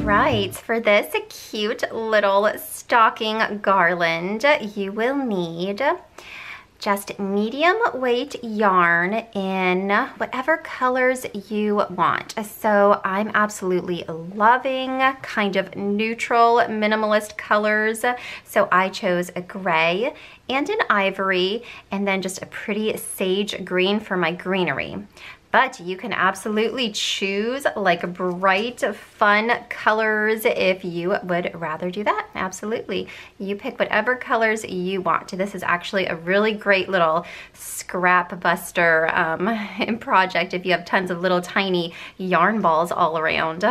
Right, for this cute little stocking garland, you will need just medium weight yarn in whatever colors you want. So I'm absolutely loving kind of neutral minimalist colors. So I chose a gray and an ivory, and then just a pretty sage green for my greenery. But you can absolutely choose like bright, fun colors if you would rather do that. Absolutely. You pick whatever colors you want. This is actually a really great little scrap buster project if you have tons of little tiny yarn balls all around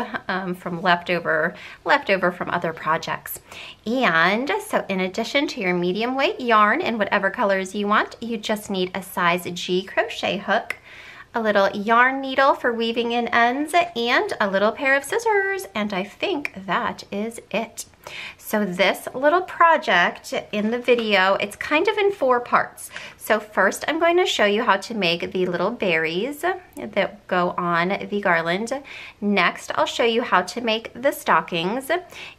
from leftover from other projects. And so in addition to your medium weight yarn in whatever colors you want, you just need a size G crochet hook, a little yarn needle for weaving in ends, and a little pair of scissors, and I think that is it. So this little project in the video, it's kind of in 4 parts. So first I'm going to show you how to make the little berries that go on the garland. Next, I'll show you how to make the stockings.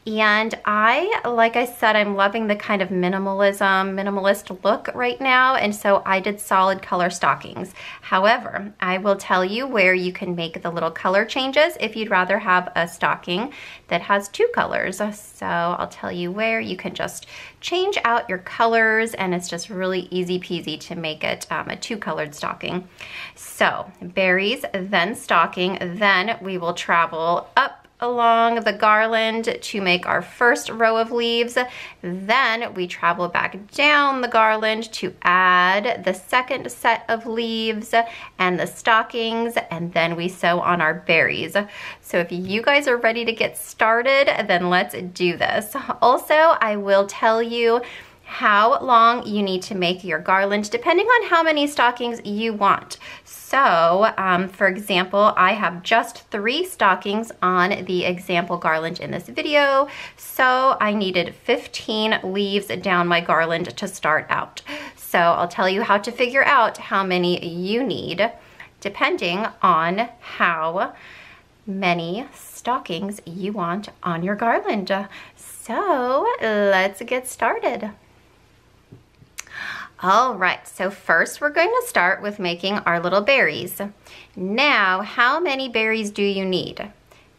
And like I said, I'm loving the kind of minimalist look right now. And so I did solid color stockings. However, I will tell you where you can make the little color changes if you'd rather have a stocking that has 2 colors. So I'll tell you where you can just change out your colors, and it's just really easy peasy to make it a 2-colored stocking. So berries, then stocking, then we will travel up along the garland to make our first row of leaves. Then we travel back down the garland to add the second set of leaves and the stockings, and then we sew on our berries. So if you guys are ready to get started, then let's do this. Also, I will tell you how long you need to make your garland depending on how many stockings you want. So for example, I have just 3 stockings on the example garland in this video, so I needed 15 leaves down my garland to start out. So I'll tell you how to figure out how many you need depending on how many stockings you want on your garland. So let's get started. All right, so first we're going to start with making our little berries. Now, how many berries do you need?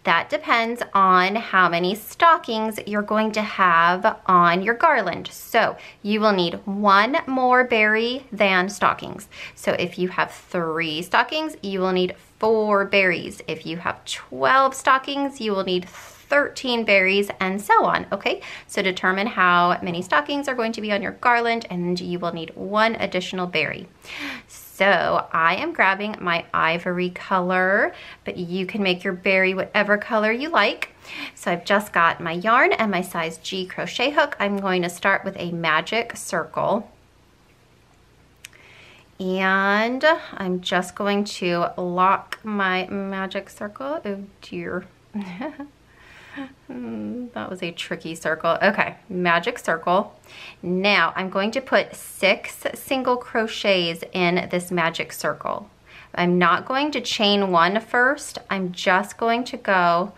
That depends on how many stockings you're going to have on your garland. So you will need 1 more berry than stockings. So if you have 3 stockings, you will need 4 berries. If you have 12 stockings, you will need 13 berries, and so on, okay? So determine how many stockings are going to be on your garland, and you will need 1 additional berry. So I am grabbing my ivory color, but you can make your berry whatever color you like. So I've just got my yarn and my size G crochet hook. I'm going to start with a magic circle. And I'm just going to lock my magic circle. Oh dear. That was a tricky circle. Okay, magic circle. Now I'm going to put 6 single crochets in this magic circle. I'm not going to chain 1 first. I'm just going to go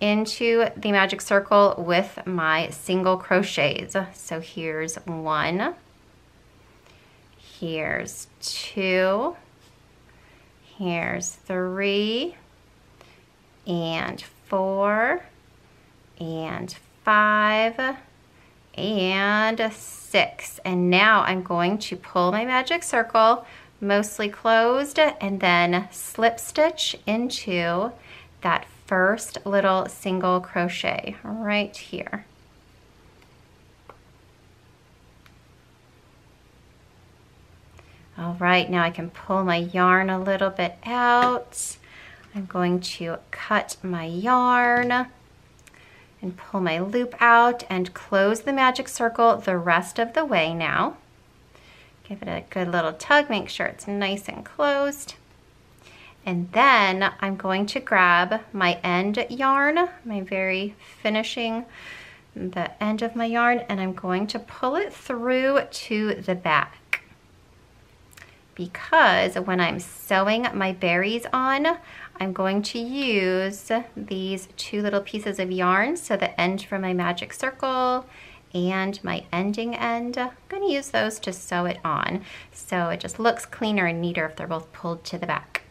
into the magic circle with my single crochets. So here's 1, here's 2, here's 3, and 4, and 5, and 6. And now I'm going to pull my magic circle, mostly closed, and then slip stitch into that first little single crochet right here. All right, now I can pull my yarn a little bit out. I'm going to cut my yarn and pull my loop out and close the magic circle the rest of the way now. Give it a good little tug, make sure it's nice and closed. And then I'm going to grab my end yarn, my very finishing the end of my yarn and I'm going to pull it through to the back, because when I'm sewing my berries on, I'm going to use these two little pieces of yarn. So the end for my magic circle and my ending end, I'm going to use those to sew it on. So it just looks cleaner and neater if they're both pulled to the back.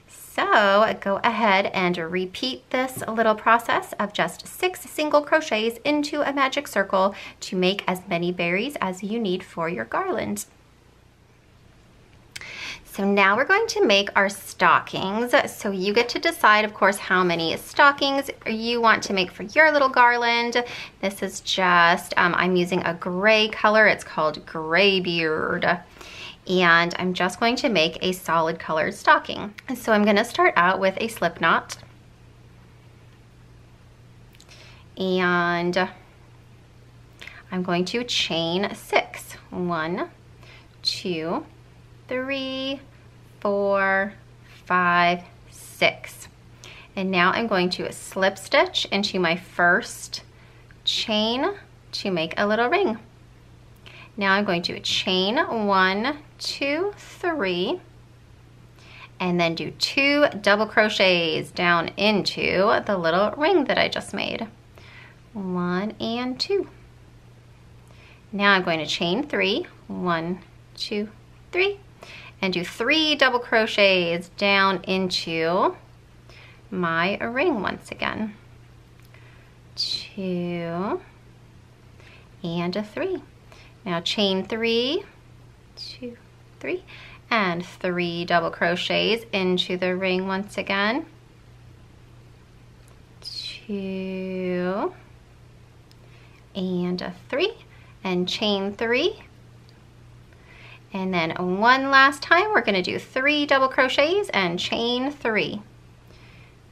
So go ahead and repeat this little process of just 6 single crochets into a magic circle to make as many berries as you need for your garland. So now we're going to make our stockings. So you get to decide, of course, how many stockings you want to make for your little garland. This is just, I'm using a gray color. It's called Graybeard. And I'm just going to make a solid colored stocking. So I'm gonna start out with a slip knot. And I'm going to chain 6. 1, 2, 3, 4, 5, 6. And now I'm going to slip stitch into my first chain to make a little ring. Now I'm going to chain 1, 2, 3, and then do 2 double crochets down into the little ring that I just made. 1 and 2. Now I'm going to chain 3, 1, 2, 3, and do 3 double crochets down into my ring once again. 2 and a 3. Now chain 3, 2, 3, and 3 double crochets into the ring once again. 2 and a 3, and chain 3. And then one last time, we're going to do 3 double crochets and chain 3.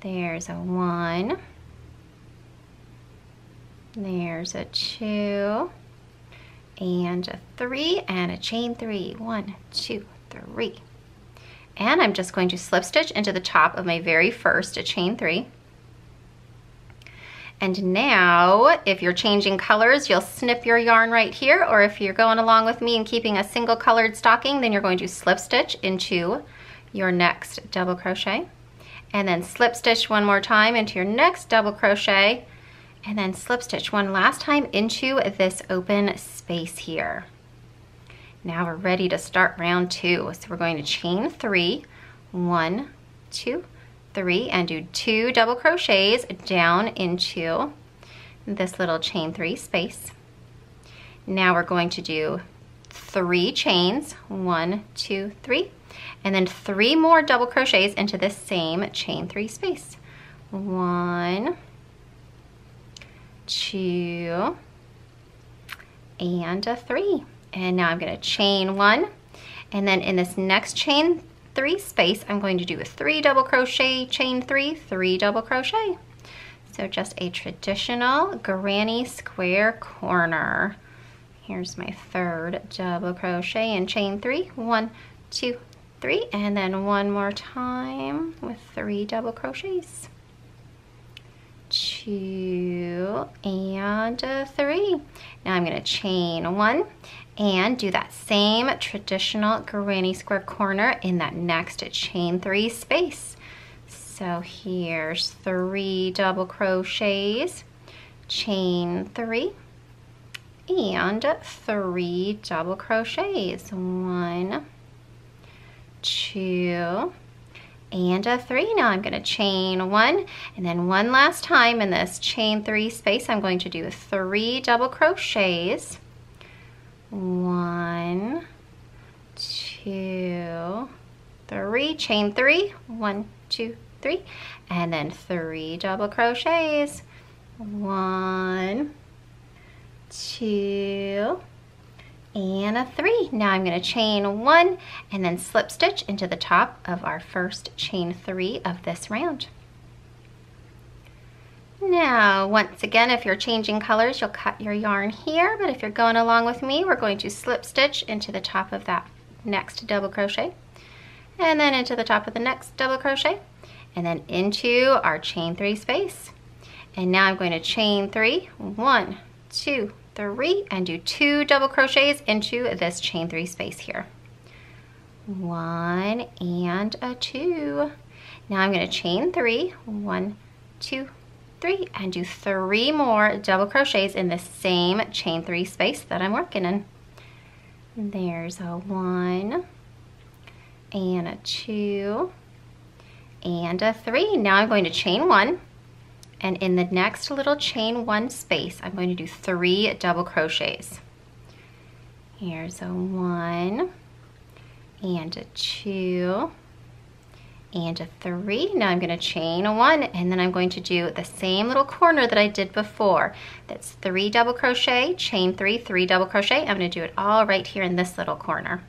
There's a 1. There's a 2. And a 3 and a chain 3. 1, 2, 3. And I'm just going to slip stitch into the top of my very first chain 3. And now, if you're changing colors, you'll snip your yarn right here, or if you're going along with me and keeping a single colored stocking, then you're going to slip stitch into your next double crochet, and then slip stitch one more time into your next double crochet, and then slip stitch one last time into this open space here. Now we're ready to start round 2. So we're going to chain 3, 1, 2, 3, and do 2 double crochets down into this little chain 3 space. Now we're going to do 3 chains, 1, 2, 3, and then 3 more double crochets into this same chain 3 space. 1, 2, and a 3. And now I'm going to chain 1, and then in this next chain 3 space, I'm going to do a 3 double crochet, chain 3, 3 double crochet. So just a traditional granny square corner. Here's my 3rd double crochet and chain 3, 1, 2, 3, and then one more time with 3 double crochets. 2 and a 3. Now I'm going to chain 1 and do that same traditional granny square corner in that next chain 3 space. So here's 3 double crochets, chain 3, and 3 double crochets. 1, 2, and a 3. Now I'm going to chain 1, and then one last time in this chain 3 space, I'm going to do 3 double crochets. 1, 2, 3, chain 3, 1, 2, 3, and then 3 double crochets. 1, 2, and a 3. Now I'm going to chain 1 and then slip stitch into the top of our first chain 3 of this round. Now, once again, if you're changing colors, you'll cut your yarn here, but if you're going along with me, we're going to slip stitch into the top of that next double crochet, and then into the top of the next double crochet, and then into our chain 3 space. And now I'm going to chain 3, 1, 2, 3, and do 2 double crochets into this chain 3 space here. 1 and a 2. Now I'm going to chain 3, 1, 2, 3, and do 3 more double crochets in the same chain 3 space that I'm working in. There's a 1 and a 2 and a 3. Now I'm going to chain 1, and in the next little chain 1 space I'm going to do 3 double crochets. Here's a 1 and a 2 and a 3. Now I'm going to chain 1, and then I'm going to do the same little corner that I did before. That's 3 double crochet, chain 3, 3 double crochet. I'm going to do it all right here in this little corner.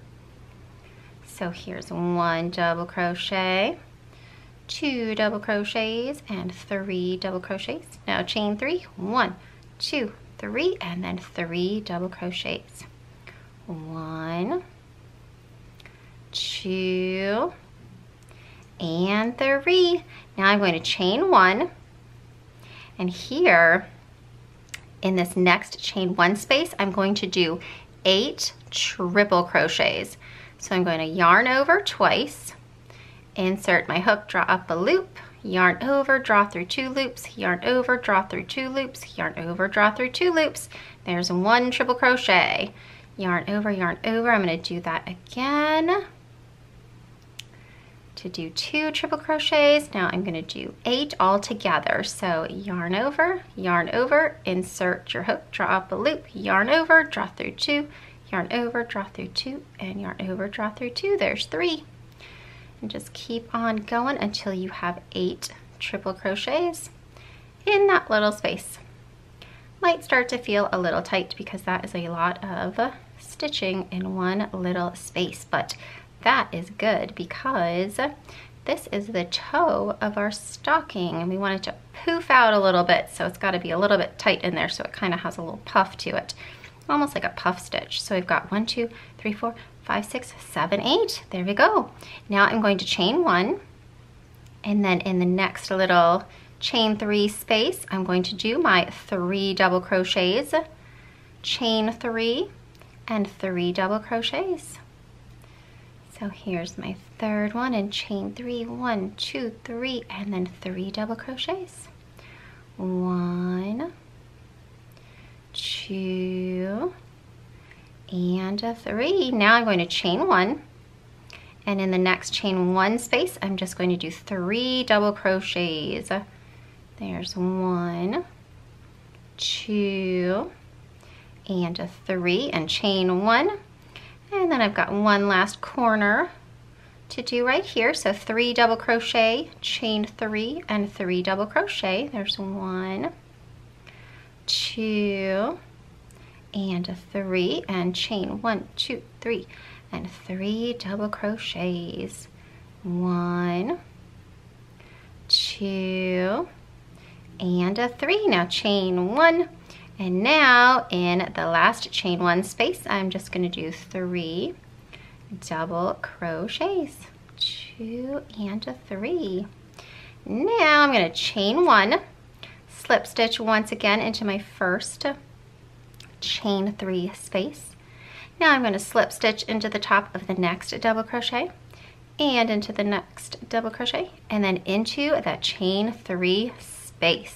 So here's 1 double crochet, 2 double crochets, and 3 double crochets. Now chain 3, 1, 2, 3, and then 3 double crochets. 1, 2, and 3. Now I'm going to chain 1, and here in this next chain 1 space I'm going to do 8 triple crochets. So I'm going to yarn over twice, insert my hook, draw up a loop, yarn over, draw through 2 loops, yarn over, draw through 2 loops, yarn over, draw through 2 loops. There's 1 triple crochet, yarn over, yarn over. I'm going to do that again to do 2 triple crochets. Now I'm going to do 8 all together. So yarn over, insert your hook, draw up a loop, yarn over, draw through 2, yarn over, draw through 2, and yarn over, draw through 2. There's 3. And just keep on going until you have 8 triple crochets in that little space. Might start to feel a little tight because that is a lot of stitching in one little space, but that is good because this is the toe of our stocking and we want it to poof out a little bit, so it's got to be a little bit tight in there so it kind of has a little puff to it, almost like a puff stitch. So we've got 1, 2, 3, 4, 5, 6, 7, 8. There we go. Now I'm going to chain 1, and then in the next little chain 3 space I'm going to do my 3 double crochets, chain 3, and 3 double crochets. So here's my third one, and chain 3, 1, 2, 3, and then 3 double crochets. 1, 2, and a 3. Now I'm going to chain 1, and in the next chain 1 space I'm just going to do 3 double crochets. There's 1, 2, and a 3, and chain 1. And then I've got one last corner to do right here. So 3 double crochet, chain 3, and 3 double crochet. There's 1, 2, and a 3, and chain 1, 2, 3, and 3 double crochets. 1, 2, and a 3. Now chain 1. And now in the last chain 1 space, I'm just going to do 3 double crochets, 2 and a 3. Now I'm going to chain 1, slip stitch once again into my first chain 3 space. Now I'm going to slip stitch into the top of the next double crochet and into the next double crochet and then into that chain 3 space.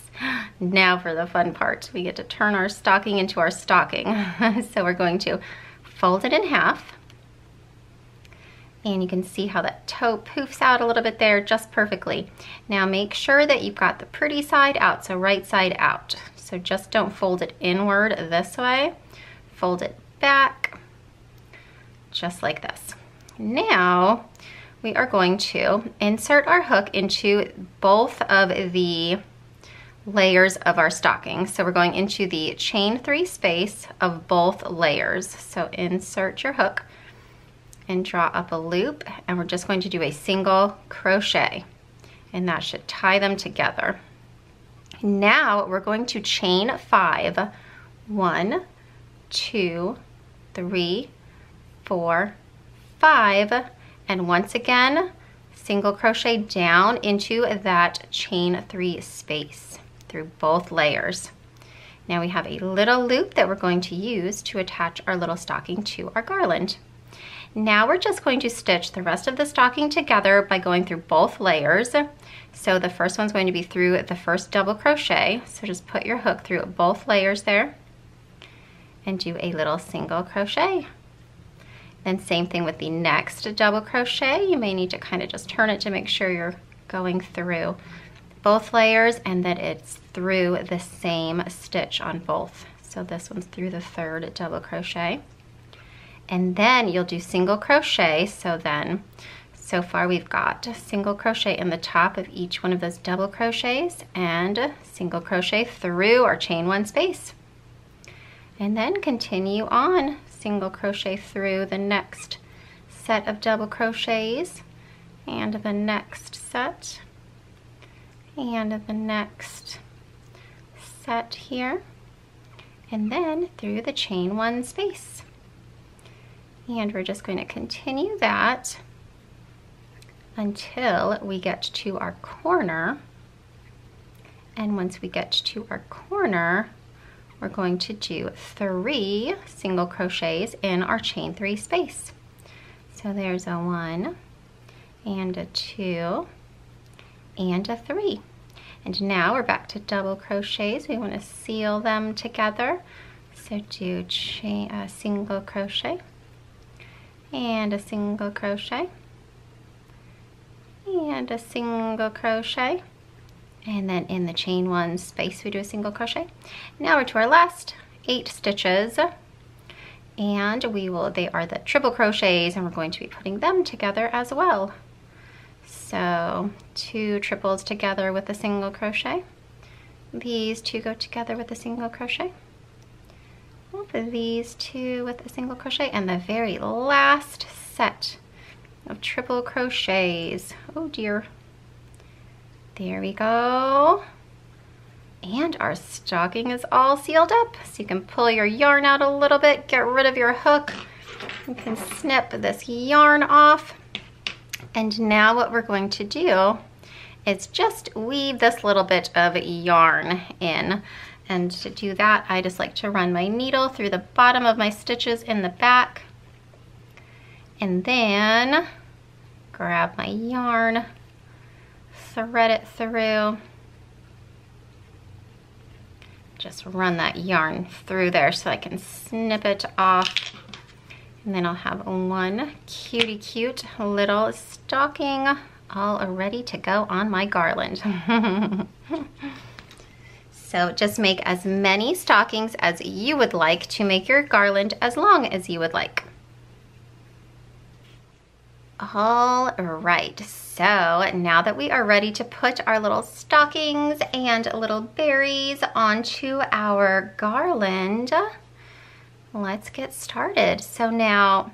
Now for the fun part, we get to turn our stocking into our stocking. So we're going to fold it in half, and you can see how that toe poofs out a little bit there just perfectly. Now make sure that you've got the pretty side out, so right side out. So just don't fold it inward this way, fold it back just like this. Now we are going to insert our hook into both of the layers of our stocking. So we're going into the chain 3 space of both layers. So insert your hook and draw up a loop, and we're just going to do a single crochet, and that should tie them together. Now we're going to chain 5. 1, 2, 3, 4, 5, and once again single crochet down into that chain 3 space through both layers. Now we have a little loop that we're going to use to attach our little stocking to our garland. Now we're just going to stitch the rest of the stocking together by going through both layers. So the first one's going to be through the first double crochet. So just put your hook through both layers there and do a little single crochet. Then same thing with the next double crochet. You may need to kind of just turn it to make sure you're going through both layers and that it's through the same stitch on both. So this one's through the third double crochet. And then you'll do single crochet. So far we've got a single crochet in the top of each one of those double crochets and single crochet through our chain one space. And then continue on, single crochet through the next set of double crochets and the next set and the next set here, and then through the chain one space. And we're just going to continue that until we get to our corner. And once we get to our corner, we're going to do 3 single crochets in our chain 3 space. So there's a 1 and a 2 and a 3. And now we're back to double crochets. We want to seal them together. So do a single crochet and a single crochet and a single crochet. And then in the chain one space, we do a single crochet. Now we're to our last 8 stitches, and they are the triple crochets, and we're going to be putting them together as well. So 2 triples together with a single crochet. These 2 go together with a single crochet. These 2 with a single crochet, and the very last set of triple crochets. Oh dear. There we go. And our stocking is all sealed up. So you can pull your yarn out a little bit, get rid of your hook. You can snip this yarn off. And now what we're going to do is just weave this little bit of yarn in. And to do that, I just like to run my needle through the bottom of my stitches in the back. And then grab my yarn, thread it through. Just run that yarn through there so I can snip it off. And then I'll have one cutie cute little stocking all ready to go on my garland. So just make as many stockings as you would like to make your garland as long as you would like. All right, so now that we are ready to put our little stockings and little berries onto our garland, let's get started. So now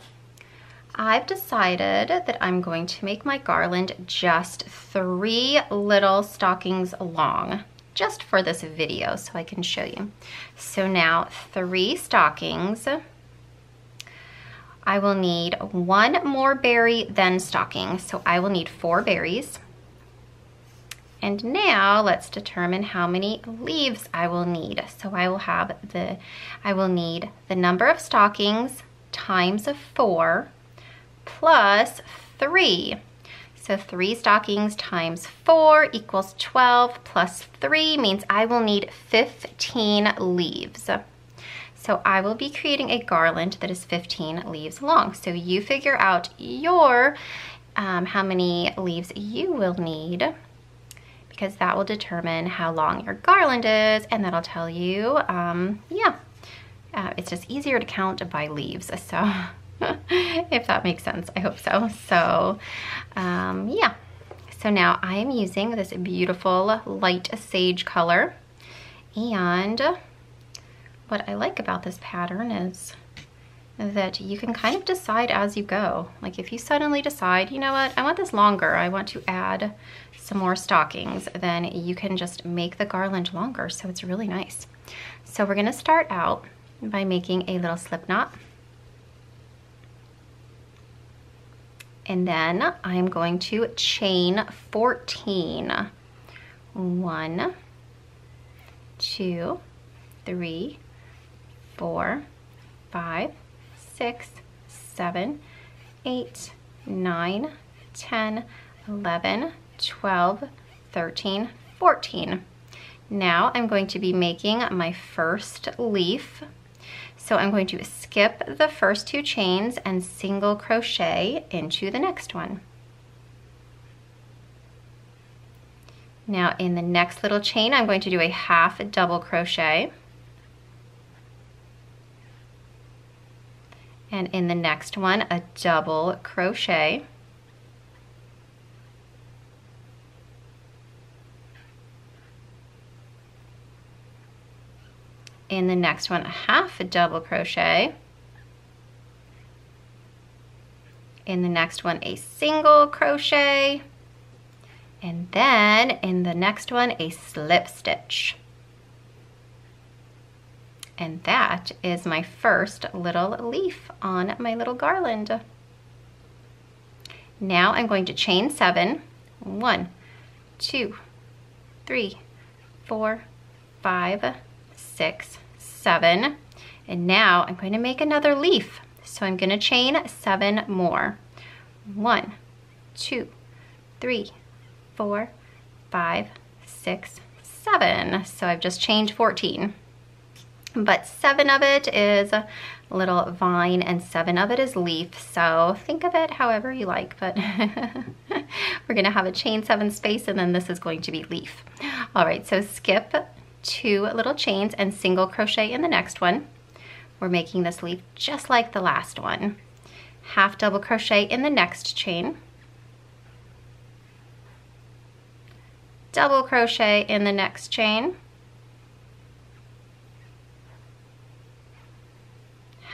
I've decided that I'm going to make my garland just 3 little stockings long, just for this video so I can show you. So now 3 stockings. I will need 1 more berry, then stocking. So I will need 4 berries. And now let's determine how many leaves I will need. So I will need the number of stockings times 4 plus 3. So 3 stockings times 4 equals 12 plus 3 means I will need 15 leaves. So I will be creating a garland that is 15 leaves long. So you figure out how many leaves you will need, because that will determine how long your garland is, and that'll tell you, it's just easier to count by leaves. So if that makes sense, I hope so. So yeah, so now I am using this beautiful light sage color, and what I like about this pattern is that you can kind of decide as you go. Like if you suddenly decide, you know what, I want this longer, I want to add some more stockings, then you can just make the garland longer. So it's really nice. So we're gonna start out by making a little slip knot. And then I'm going to chain 14. 1, 2, 3, 4, 5, 6, 7, 8, 9, 10, 11, 12, 13, 14. Now I'm going to be making my first leaf. So I'm going to skip the first 2 chains and single crochet into the next one. Now in the next little chain, I'm going to do a half double crochet. And in the next one, a double crochet. In the next one, a half double crochet. In the next one, a single crochet. And then in the next one, a slip stitch. And that is my first little leaf on my little garland. Now I'm going to chain 7. 1, 2, 3, 4, 5, 6, 7. And now I'm going to make another leaf. So I'm going to chain 7 more. 1, 2, 3, 4, 5, 6, 7. So I've just chained 14. But 7 of it is little vine and 7 of it is leaf. So think of it however you like, but we're gonna have a chain 7 space and then this is going to be leaf. All right, so skip 2 little chains and single crochet in the next one. We're making this leaf just like the last one. Half double crochet in the next chain. Double crochet in the next chain.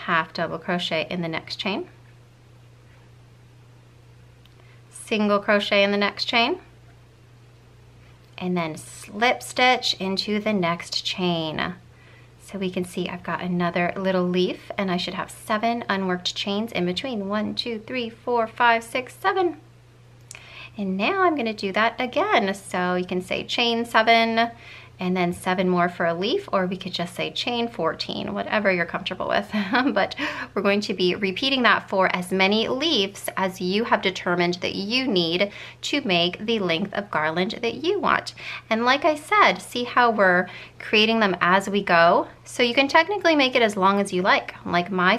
Half double crochet in the next chain. Single crochet in the next chain. And then slip stitch into the next chain. So we can see I've got another little leaf and I should have 7 unworked chains in between. 1, 2, 3, 4, 5, 6, 7. And now I'm going to do that again. So you can say chain 7 and then 7 more for a leaf, or we could just say chain 14, whatever you're comfortable with. But we're going to be repeating that for as many leaves as you have determined that you need to make the length of garland that you want. And like I said, see how we're creating them as we go? So you can technically make it as long as you like. Like my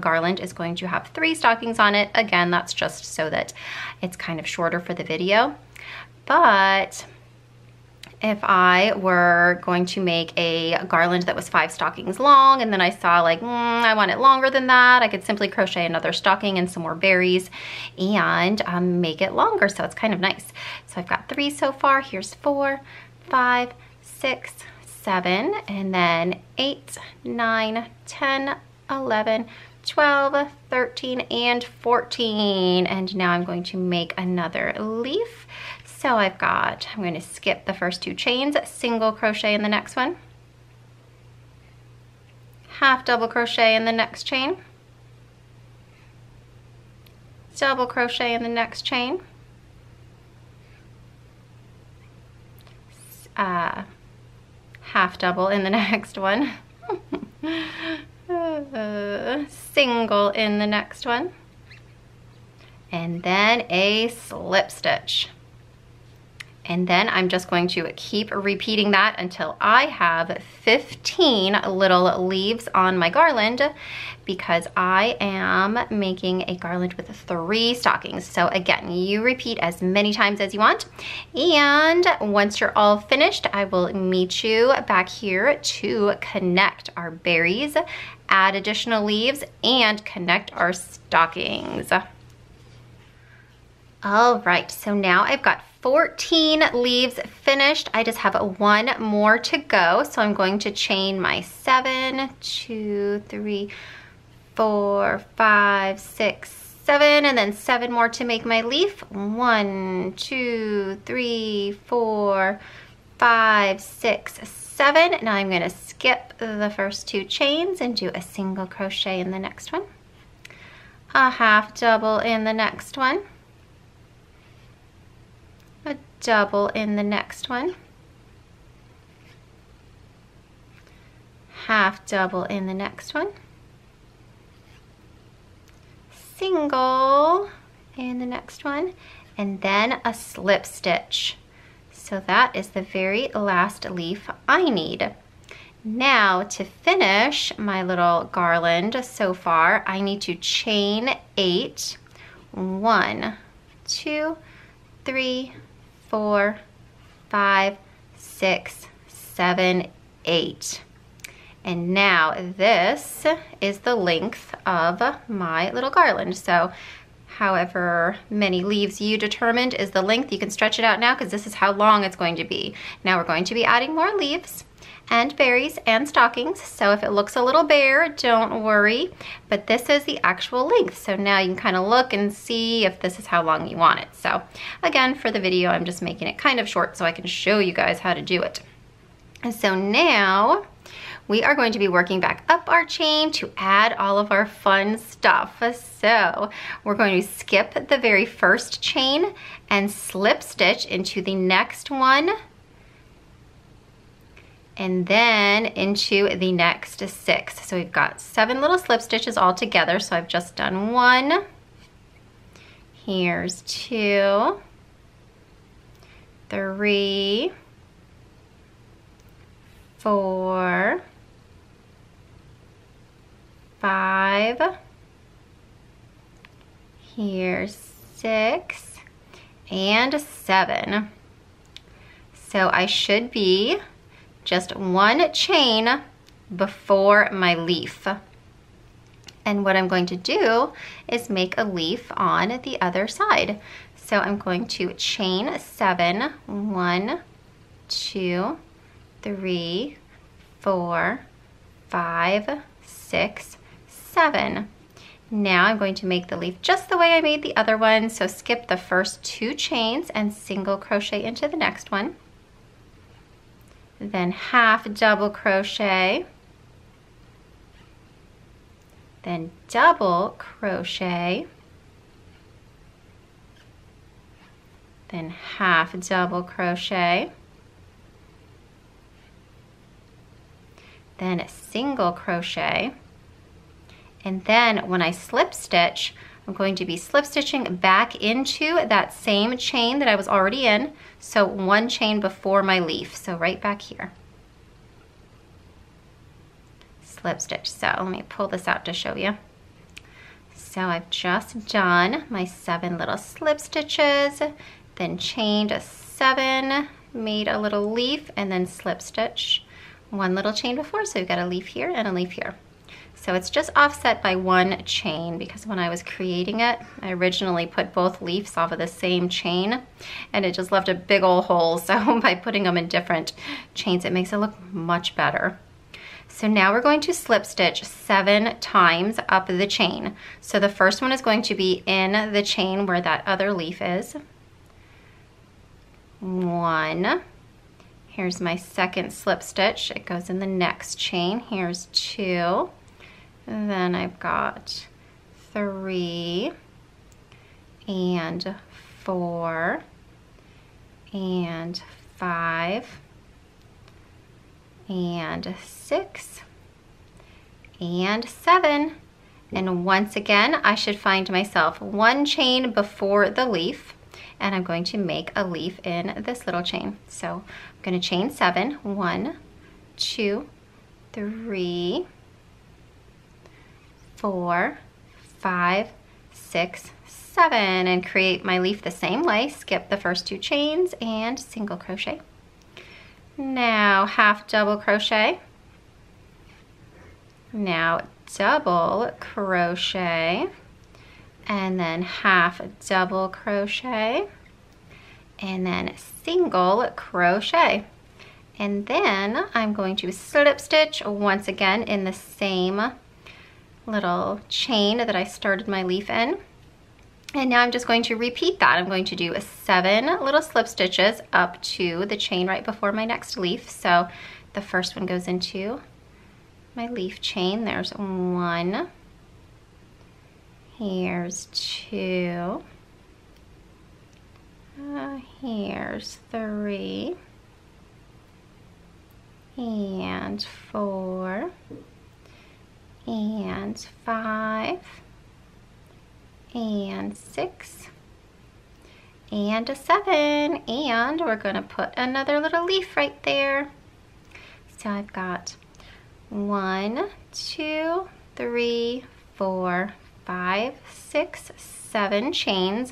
garland is going to have 3 stockings on it. Again, that's just so that it's kind of shorter for the video. But if I were going to make a garland that was 5 stockings long and then I saw like, I want it longer than that, I could simply crochet another stocking and some more berries and make it longer. So it's kind of nice. So I've got 3 so far. Here's 4, 5, 6, 7, and then 8, 9, 10, 11, 12, 13, and 14. And now I'm going to make another leaf. So I'm going to skip the first 2 chains, single crochet in the next one, half double crochet in the next chain, double crochet in the next chain, half double in the next one, single in the next one, and then a slip stitch. And then I'm just going to keep repeating that until I have 15 little leaves on my garland, because I am making a garland with 3 stockings. So again, you repeat as many times as you want. And once you're all finished, I will meet you back here to connect our berries, add additional leaves, and connect our stockings. All right, so now I've got 14 leaves finished. I just have 1 more to go. So I'm going to chain my 7, 2, 3, 4, 5, 6, 7, and then 7 more to make my leaf. 1, 2, 3, 4, 5, 6, 7. Now I'm going to skip the first 2 chains and do a single crochet in the next one, a half double in the next one, a double in the next one, half double in the next one, single in the next one, and then a slip stitch. So that is the very last leaf I need. Now to finish my little garland so far, I need to chain 8. 1, 2, 3, 4, 5, 6, 7, 8. And now this is the length of my little garland. So however many leaves you determined is the length, you can stretch it out now because this is how long it's going to be. Now we're going to be adding more leaves and berries and stockings. So if it looks a little bare, don't worry, but this is the actual length. So now you can kind of look and see if this is how long you want it. So again, for the video, I'm just making it kind of short so I can show you guys how to do it. And so now we are going to be working back up our chain to add all of our fun stuff. So we're going to skip the very first chain and slip stitch into the next one, and then into the next 6. So we've got 7 little slip stitches all together. So I've just done 1. Here's 2, 3, 4, 5, here's 6, and 7. So I should be just 1 chain before my leaf. And what I'm going to do is make a leaf on the other side. So I'm going to chain 7, 1, 2, 3, 4, 5, 6, 7. Now I'm going to make the leaf just the way I made the other one. So skip the first 2 chains and single crochet into the next one. Then half double crochet. Then double crochet. Then half double crochet. Then a single crochet. And then when I slip stitch, I'm going to be slip stitching back into that same chain that I was already in. So 1 chain before my leaf. So right back here. Slip stitch. So let me pull this out to show you. So I've just done my 7 little slip stitches, then chained 7, made a little leaf, and then slip stitch 1 little chain before. So we've got a leaf here and a leaf here. So it's just offset by 1 chain because when I was creating it, I originally put both leaves off of the same chain and it just left a big old hole. So by putting them in different chains, it makes it look much better. So now we're going to slip stitch 7 times up the chain. So the first one is going to be in the chain where that other leaf is. 1. Here's my second slip stitch. It goes in the next chain. Here's 2. Then I've got 3 and 4 and 5 and 6 and 7. And once again, I should find myself 1 chain before the leaf, and I'm going to make a leaf in this little chain. So I'm going to chain 7, 1, 2, 3, 4, 5, 6, 7, and create my leaf the same way. Skip the first 2 chains and single crochet. Now half double crochet. Now double crochet, and then half double crochet, and then single crochet. And then I'm going to slip stitch once again in the same little chain that I started my leaf in. And now I'm just going to repeat that. I'm going to do 7 little slip stitches up to the chain right before my next leaf. So the first one goes into my leaf chain. There's 1. Here's 2. Here's 3. and 4 and 5 and 6 and a 7, and we're going to put another little leaf right there. So I've got 1, 2, 3, 4, 5, 6, 7 chains.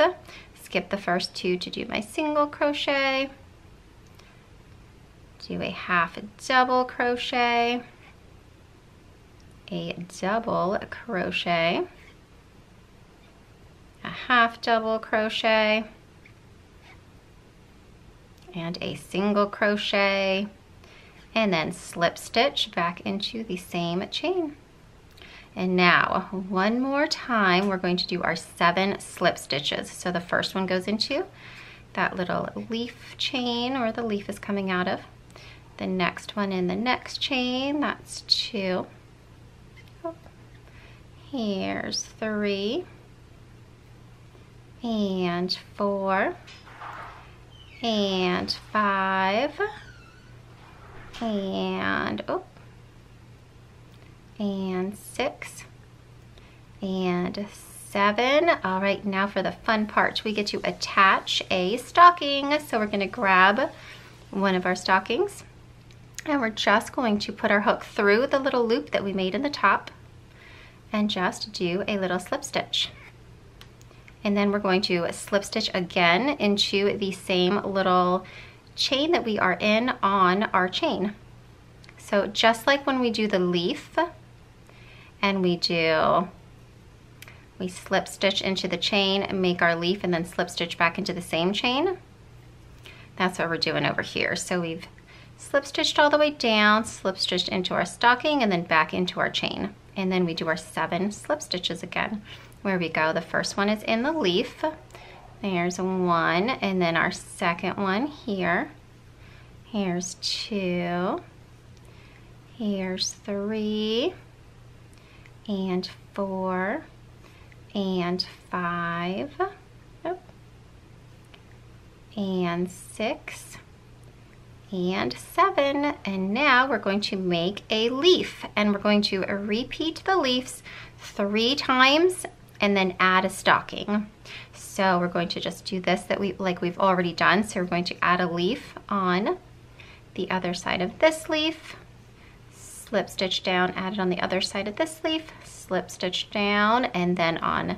Skip the first 2 to do my single crochet. Do a half double crochet, a double crochet, a half double crochet, and a single crochet, and then slip stitch back into the same chain. And now one more time we're going to do our 7 slip stitches. So the first one goes into that little leaf chain where the leaf is coming out of. The next one in the next chain, that's 2. Oh. Here's 3 and 4 and 5 and and 6 and 7. All right, now for the fun part, we get to attach a stocking. So we're going to grab one of our stockings and we're just going to put our hook through the little loop that we made in the top and just do a little slip stitch. And then we're going to slip stitch again into the same little chain that we are in on our chain. So just like when we do the leaf and we slip stitch into the chain and make our leaf and then slip stitch back into the same chain, that's what we're doing over here. So we've slip stitched all the way down, slip stitched into our stocking, and then back into our chain. And then we do our 7 slip stitches again. Where we go, the first one is in the leaf. There's 1, and then our second one here. Here's 2. Here's 3 and 4 and 5 and 6 and 7, and now we're going to make a leaf, and we're going to repeat the leaves 3 times and then add a stocking. So we're going to just do this like we've already done. So we're going to add a leaf on the other side of this leaf, slip stitch down, add it on the other side of this leaf, slip stitch down, and then on,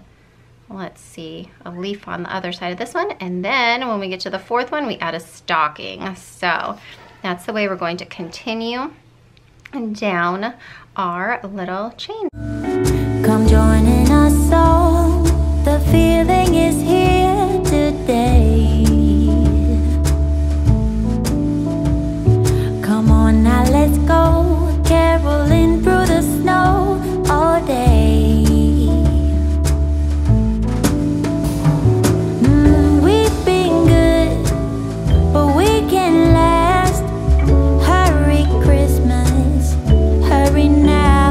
let's see, a leaf on the other side of this one. And then when we get to the 4th one, we add a stocking. So that's the way we're going to continue down our little chain. Come joining us all, the feeling is here today. Come on now, let's go, caroling through the snow all day. We've been good, but we can last. Hurry Christmas, hurry now.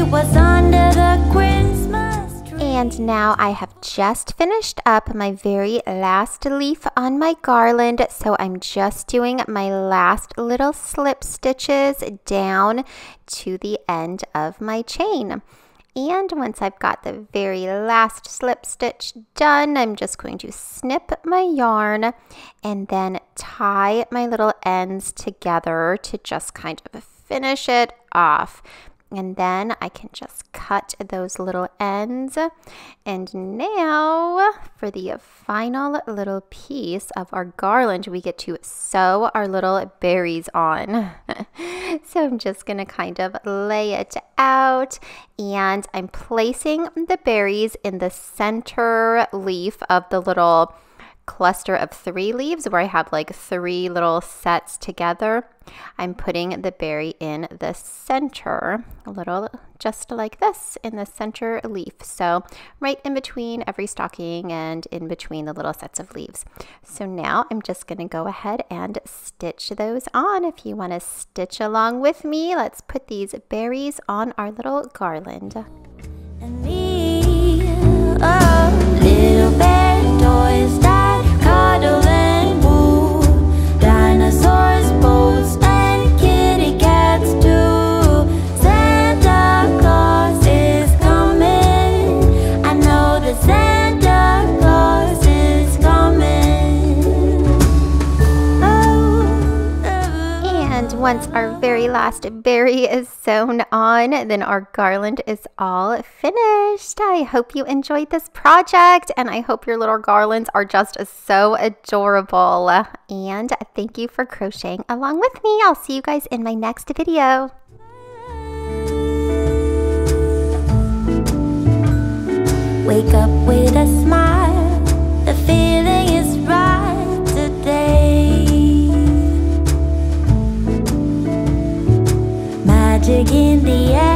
What's under the Christmas tree. And now I have just finished up my very last leaf on my garland, so I'm just doing my last little slip stitches down to the end of my chain. And once I've got the very last slip stitch done, I'm just going to snip my yarn and then tie my little ends together to just kind of finish it off. And then I can just cut those little ends. And now for the final little piece of our garland, we get to sew our little berries on. So I'm just gonna kind of lay it out, and I'm placing the berries in the center leaf of the little cluster of 3 leaves where I have like 3 little sets together. I'm putting the berry in the center, a little just like this in the center leaf. So right in between every stocking and in between the little sets of leaves. So now I'm just going to go ahead and stitch those on. If you want to stitch along with me, let's put these berries on our little garland. And me, little bear toys that cuddle and woo, dinosaurs once our very last berry is sewn on, then our garland is all finished. I hope you enjoyed this project, and I hope your little garlands are just so adorable. And thank you for crocheting along with me. I'll see you guys in my next video. Wake up with a smile, the feeling is right today. Magic in the air.